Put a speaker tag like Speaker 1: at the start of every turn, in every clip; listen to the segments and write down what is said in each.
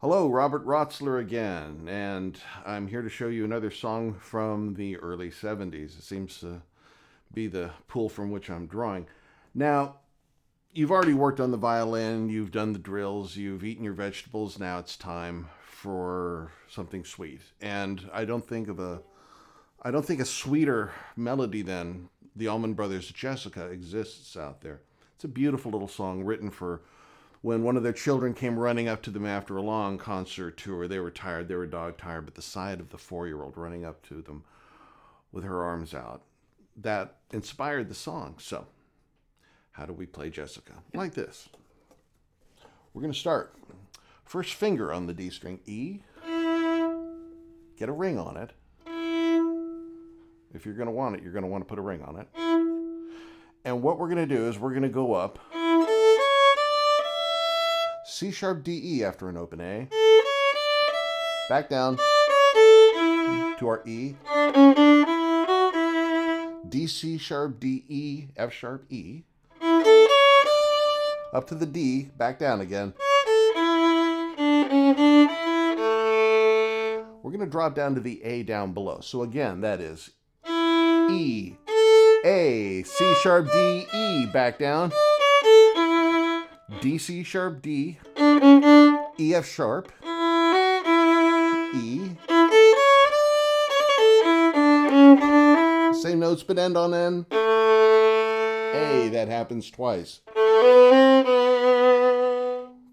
Speaker 1: Hello, Robert Rotzler again, and I'm here to show you another song from the early 70s. It seems to be the pool from which I'm drawing. Now, you've already worked on the violin, you've done the drills, you've eaten your vegetables. Now it's time for something sweet. And I don't think a sweeter melody than the Allman Brothers' Jessica exists out there. It's a beautiful little song written for when one of their children came running up to them after a long concert tour. They were tired, they were dog tired, but the sight of the 4-year-old running up to them with her arms out, that inspired the song. So, how do we play Jessica? Like this. We're going to start. First finger on the D string, E. Get a ring on it. If you're going to want it, you're going to want to put a ring on it. And what we're going to do is we're going to go up C sharp D E after an open A, back down to our E, D C sharp D E F sharp E, up to the D, back down again. We're going to drop down to the A down below. So again, that is E, A, C sharp D E, back down, D C sharp D, E F sharp, E. Same notes but end on N. A, that happens twice.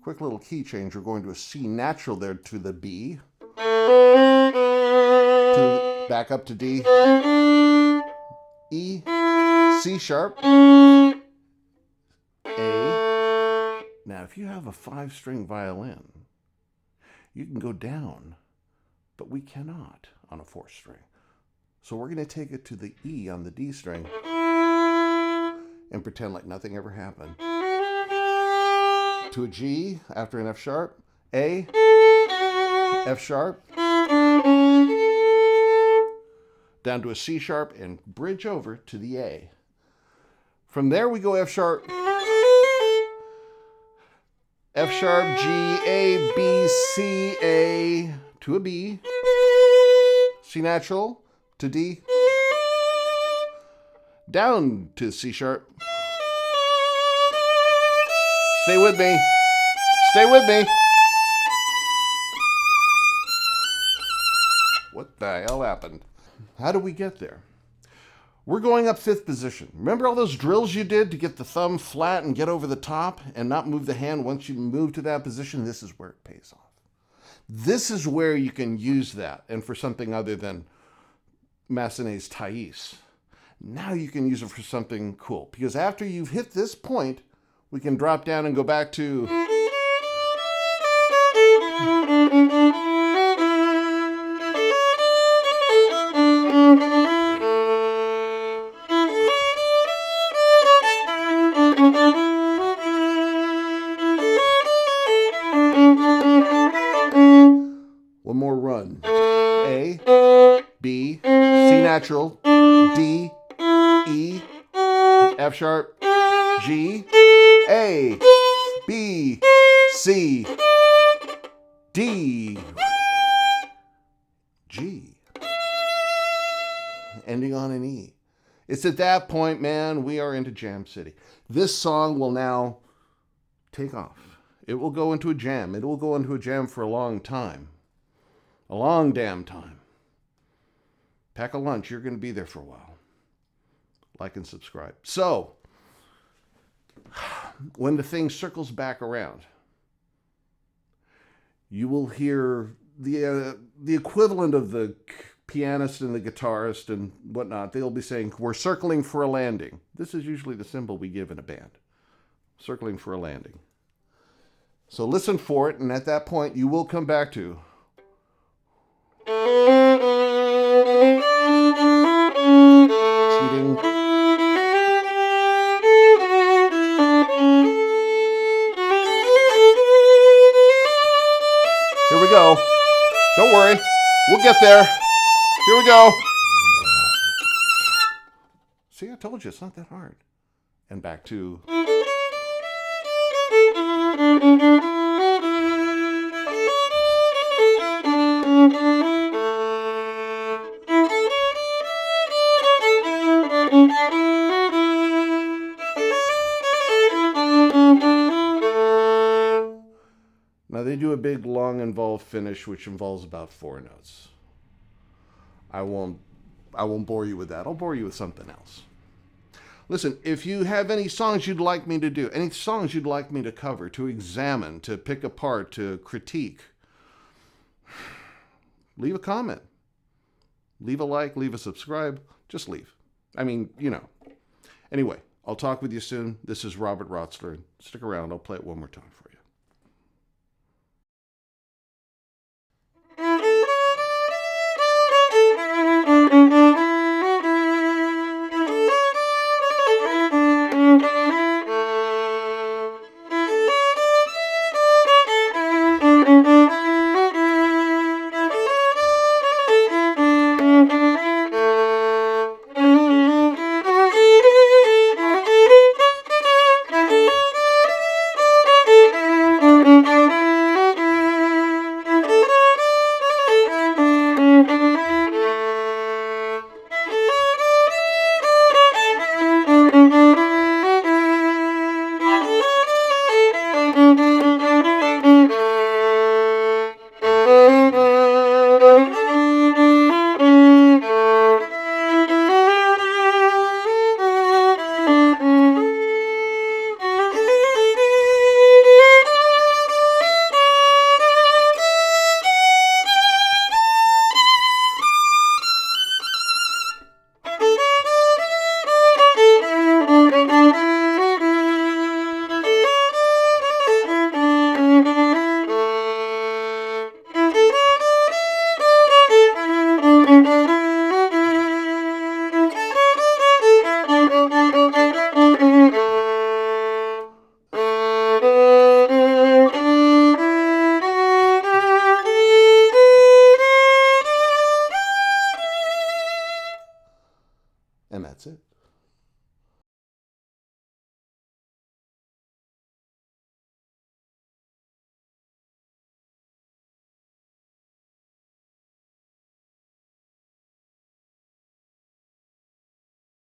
Speaker 1: Quick little key change. We're going to a C natural there to the B. Back up to D. E, C sharp, A. Now, if you have a 5-string violin, you can go down, but we cannot on a 4-string. So we're going to take it to the E on the D string and pretend like nothing ever happened. To a G after an F sharp, A, F sharp, down to a C sharp and bridge over to the A. From there we go F sharp, F sharp, G, A, B, C, A, to a B, C natural, to D, down to C sharp. Stay with me. Stay with me. What the hell happened? How do we get there? We're going up 5th position. Remember all those drills you did to get the thumb flat and get over the top and not move the hand once you move to that position? This is where it pays off. This is where you can use that, and for something other than Massenet's Thais. Now you can use it for something cool, because after you've hit this point, we can drop down and go back to one more run. A, B, C natural, D, E, F sharp, G, A, B, C, D, G. Ending on an E. It's at that point, man, we are into Jam City. This song will now take off. It will go into a jam. It will go into a jam for a long time. A long damn time. Pack a lunch. You're going to be there for a while. Like and subscribe. So, when the thing circles back around, you will hear the equivalent of the pianist and the guitarist and whatnot. They'll be saying, we're circling for a landing. This is usually the symbol we give in a band. Circling for a landing. So listen for it, and at that point, you will come back to cheating. Here we go. Don't worry. We'll get there. Here we go. See, I told you, it's not that hard. And back to they do a big, long, involved finish, which involves about 4 notes. I won't bore you with that. I'll bore you with something else. Listen, if you have any songs you'd like me to do, any songs you'd like me to cover, to examine, to pick apart, to critique, leave a comment. Leave a like, leave a subscribe. Just leave. I mean, Anyway, I'll talk with you soon. This is Robert Rotzler. Stick around. I'll play it one more time for you.